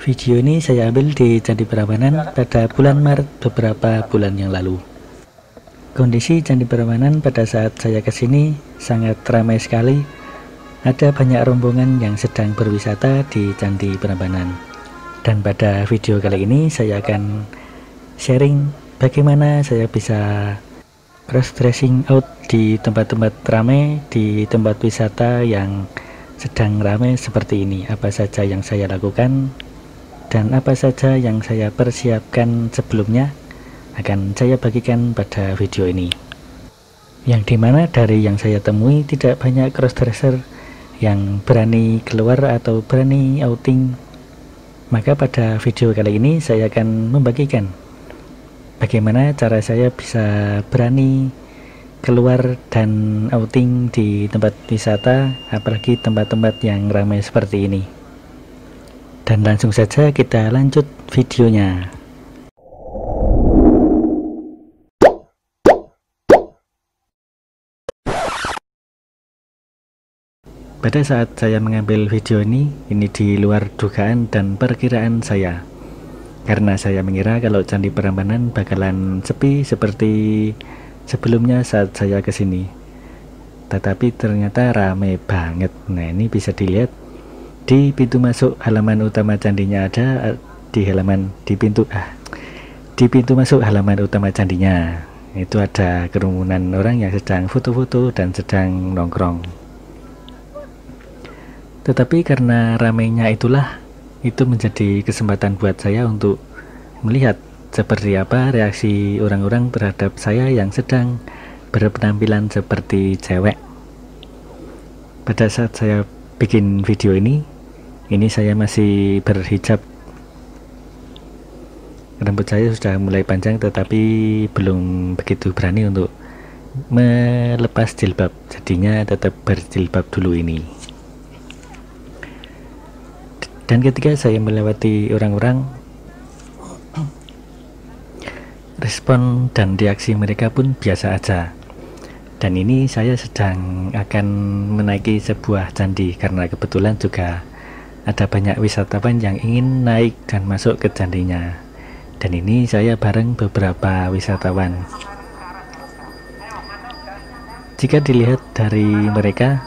Video ini saya ambil di Candi Prambanan pada bulan Maret beberapa bulan yang lalu. Kondisi Candi Prambanan pada saat saya kesini sangat ramai sekali. Ada banyak rombongan yang sedang berwisata di Candi Prambanan. Dan pada video kali ini saya akan sharing bagaimana saya bisa cross-dressing out di tempat-tempat ramai, di tempat wisata yang sedang ramai seperti ini. Apa saja yang saya lakukan dan apa saja yang saya persiapkan sebelumnya akan saya bagikan pada video ini, yang dimana dari yang saya temui tidak banyak crossdresser yang berani keluar atau berani outing. Maka pada video kali ini saya akan membagikan bagaimana cara saya bisa berani keluar dan outing di tempat wisata, apalagi tempat-tempat yang ramai seperti ini. Dan langsung saja kita lanjut videonya. Pada saat saya mengambil video ini di luar dugaan dan perkiraan saya. Karena saya mengira kalau Candi Prambanan bakalan sepi seperti sebelumnya saat saya kesini. Tetapi ternyata ramai banget. Nah, ini bisa dilihat di pintu masuk halaman utama candinya, ada di pintu masuk halaman utama candinya itu ada kerumunan orang yang sedang foto-foto dan sedang nongkrong. Tetapi karena ramainya itulah, itu menjadi kesempatan buat saya untuk melihat seperti apa reaksi orang-orang terhadap saya yang sedang berpenampilan seperti cewek. Pada saat saya bikin video ini saya masih berhijab. Rambut saya sudah mulai panjang tetapi belum begitu berani untuk melepas jilbab, jadinya tetap berjilbab dulu ini. Dan ketika saya melewati orang-orang, respon dan reaksi mereka pun biasa aja. Dan ini saya sedang akan menaiki sebuah candi karena kebetulan juga ada banyak wisatawan yang ingin naik dan masuk ke candinya. Dan ini saya bareng beberapa wisatawan. Jika dilihat dari mereka,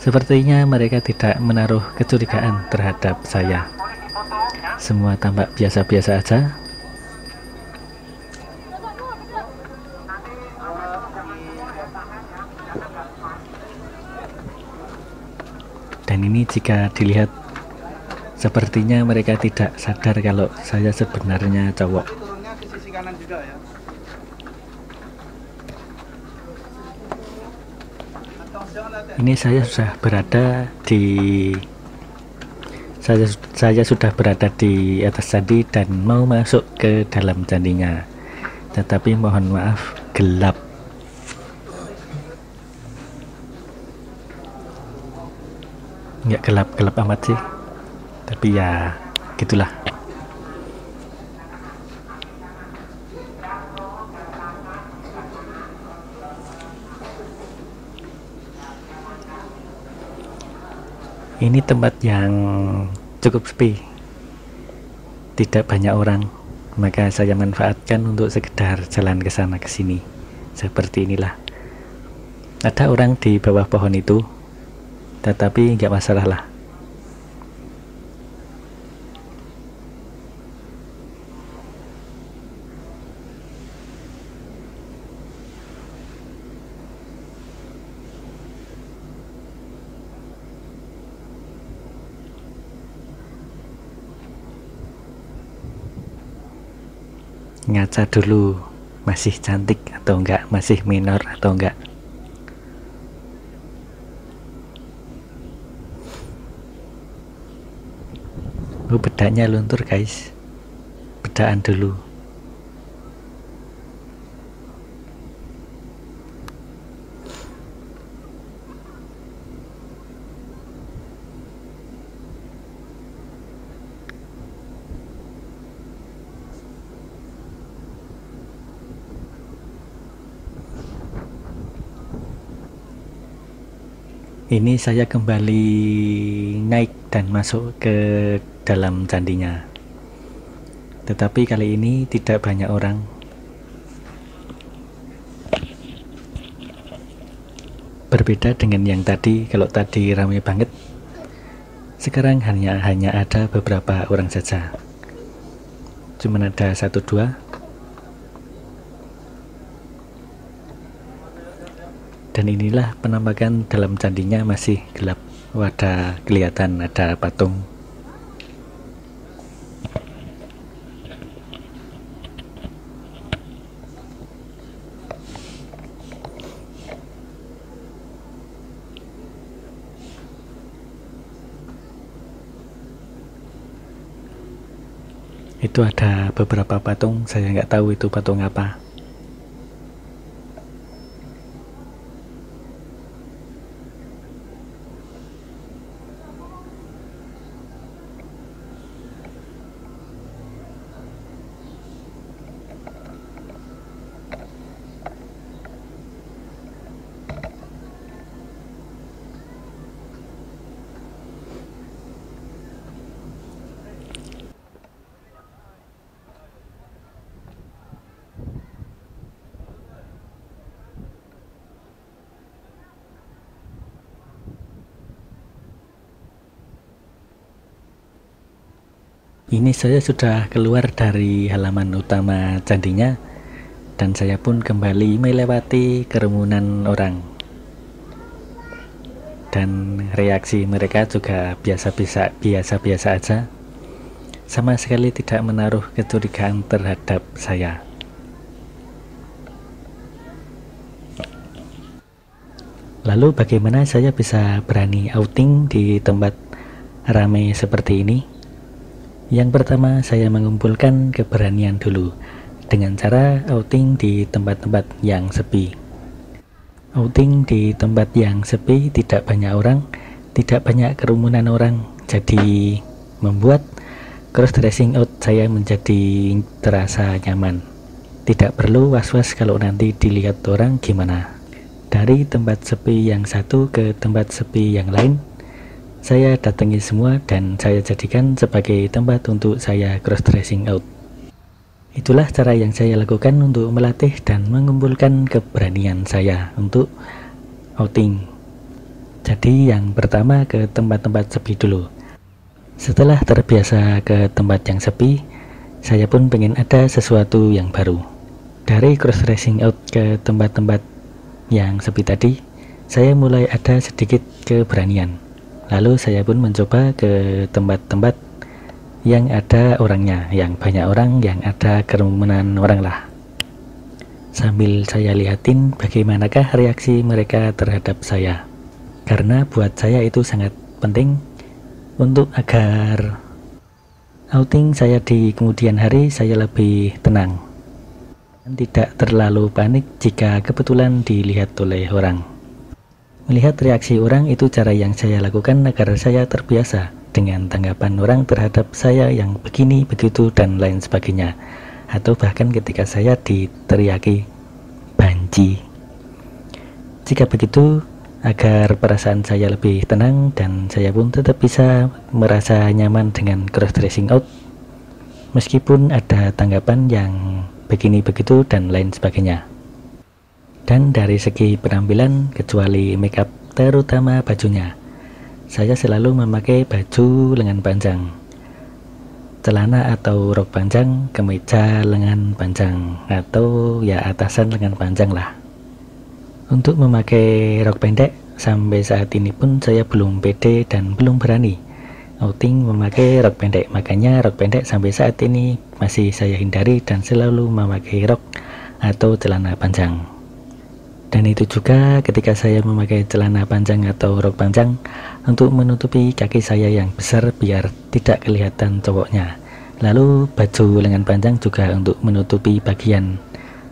sepertinya mereka tidak menaruh kecurigaan terhadap saya. Semua tampak biasa-biasa aja. Dan ini jika dilihat, sepertinya mereka tidak sadar kalau saya sebenarnya cowok. Ini saya sudah berada di atas candi dan mau masuk ke dalam candinya. Tetapi mohon maaf, gelap. Nggak gelap-gelap amat sih, tapi ya gitulah. Ini tempat yang cukup sepi, tidak banyak orang, maka saya manfaatkan untuk sekedar jalan ke sana ke sini. Seperti inilah. Ada orang di bawah pohon itu, tetapi nggak masalah lah. Ngaca dulu, masih cantik atau enggak, masih minor atau enggak. Bedaknya luntur guys, bedaan dulu. Ini saya kembali naik dan masuk ke dalam candinya. Tetapi kali ini tidak banyak orang. Berbeda dengan yang tadi, kalau tadi ramai banget, sekarang hanya ada beberapa orang saja. Cuman ada 1-2. Dan inilah penampakan dalam candinya, masih gelap. Ada kelihatan ada patung. Itu ada beberapa patung, saya nggak tahu itu patung apa. Ini saya sudah keluar dari halaman utama candinya, dan saya pun kembali melewati kerumunan orang. Dan reaksi mereka juga biasa-biasa aja, sama sekali tidak menaruh kecurigaan terhadap saya. Lalu bagaimana saya bisa berani outing di tempat ramai seperti ini? Yang pertama, saya mengumpulkan keberanian dulu dengan cara outing di tempat-tempat yang sepi. Outing di tempat yang sepi, tidak banyak orang, tidak banyak kerumunan orang, jadi membuat cross-dressing out saya menjadi terasa nyaman. Tidak perlu was-was kalau nanti dilihat orang gimana. Dari tempat sepi yang satu ke tempat sepi yang lain, saya datangi semua dan saya jadikan sebagai tempat untuk saya cross-dressing out. Itulah cara yang saya lakukan untuk melatih dan mengumpulkan keberanian saya untuk outing. Jadi yang pertama ke tempat-tempat sepi dulu. Setelah terbiasa ke tempat yang sepi, saya pun pengen ada sesuatu yang baru. Dari cross-dressing out ke tempat-tempat yang sepi tadi, saya mulai ada sedikit keberanian. Lalu saya pun mencoba ke tempat-tempat yang ada orangnya, yang banyak orang, yang ada kerumunan orang lah. Sambil saya lihatin bagaimanakah reaksi mereka terhadap saya. Karena buat saya itu sangat penting untuk agar outing saya di kemudian hari saya lebih tenang dan tidak terlalu panik jika kebetulan dilihat oleh orang. Melihat reaksi orang itu cara yang saya lakukan agar saya terbiasa dengan tanggapan orang terhadap saya yang begini, begitu, dan lain sebagainya. Atau bahkan ketika saya diteriaki banci. Jika begitu, agar perasaan saya lebih tenang dan saya pun tetap bisa merasa nyaman dengan cross-dressing out, meskipun ada tanggapan yang begini, begitu, dan lain sebagainya. Dan dari segi penampilan, kecuali makeup, terutama bajunya, saya selalu memakai baju lengan panjang, celana atau rok panjang, kemeja lengan panjang, atau ya atasan lengan panjang lah. Untuk memakai rok pendek, sampai saat ini pun saya belum pede dan belum berani outing memakai rok pendek. Makanya rok pendek sampai saat ini masih saya hindari dan selalu memakai rok atau celana panjang. Dan itu juga ketika saya memakai celana panjang atau rok panjang untuk menutupi kaki saya yang besar biar tidak kelihatan cowoknya. Lalu baju lengan panjang juga untuk menutupi bagian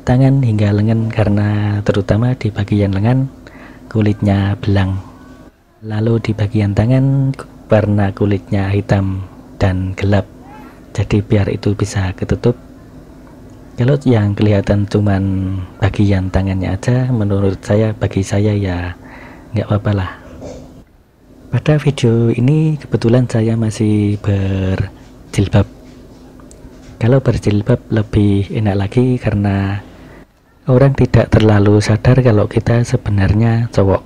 tangan hingga lengan, karena terutama di bagian lengan kulitnya belang. Lalu di bagian tangan warna kulitnya hitam dan gelap, jadi biar itu bisa ketutup. Kalau yang kelihatan cuman bagian tangannya aja, menurut saya, bagi saya ya nggak apa-apa lah. Pada video ini kebetulan saya masih berjilbab. Kalau berjilbab lebih enak lagi karena orang tidak terlalu sadar kalau kita sebenarnya cowok.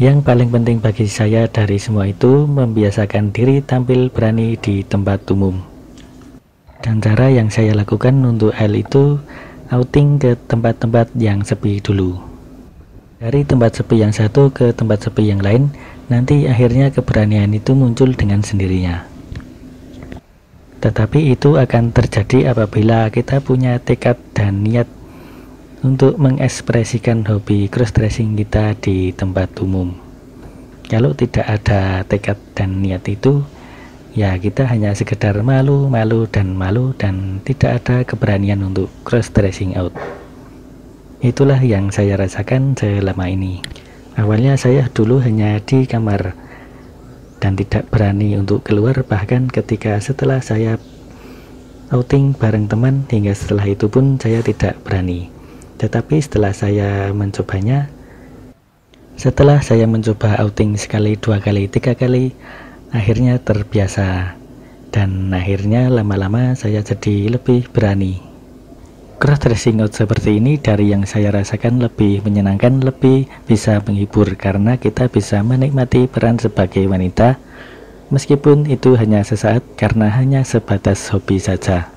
Yang paling penting bagi saya dari semua itu membiasakan diri tampil berani di tempat umum. Dan cara yang saya lakukan untuk hal itu outing ke tempat-tempat yang sepi dulu. Dari tempat sepi yang satu ke tempat sepi yang lain, nanti akhirnya keberanian itu muncul dengan sendirinya. Tetapi itu akan terjadi apabila kita punya tekad dan niat untuk mengekspresikan hobi cross-dressing kita di tempat umum. Kalau tidak ada tekad dan niat itu, ya kita hanya sekedar malu dan tidak ada keberanian untuk cross-dressing out. Itulah yang saya rasakan selama ini. Awalnya saya dulu hanya di kamar dan tidak berani untuk keluar, bahkan ketika setelah saya outing bareng teman, hingga setelah itu pun saya tidak berani. Tetapi setelah saya mencobanya, setelah saya mencoba outing sekali, 2 kali, 3 kali, akhirnya terbiasa dan akhirnya lama-lama saya jadi lebih berani. Cross-dressing out seperti ini dari yang saya rasakan lebih menyenangkan, lebih bisa menghibur karena kita bisa menikmati peran sebagai wanita meskipun itu hanya sesaat karena hanya sebatas hobi saja.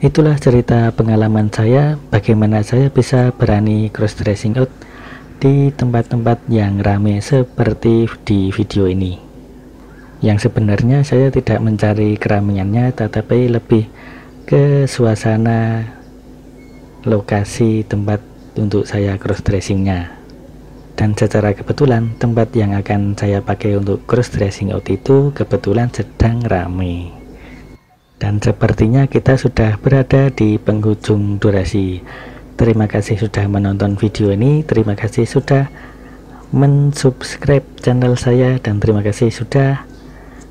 Itulah cerita pengalaman saya bagaimana saya bisa berani cross-dressing out di tempat-tempat yang ramai seperti di video ini. Yang sebenarnya saya tidak mencari keramaiannya, tetapi lebih ke suasana lokasi tempat untuk saya cross-dressingnya. Dan secara kebetulan tempat yang akan saya pakai untuk cross-dressing out itu kebetulan sedang ramai. Dan sepertinya kita sudah berada di penghujung durasi. Terima kasih sudah menonton video ini, terima kasih sudah mensubscribe channel saya, dan terima kasih sudah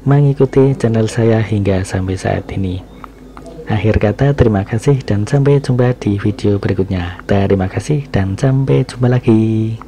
mengikuti channel saya hingga sampai saat ini. Akhir kata, terima kasih dan sampai jumpa di video berikutnya. Terima kasih dan sampai jumpa lagi.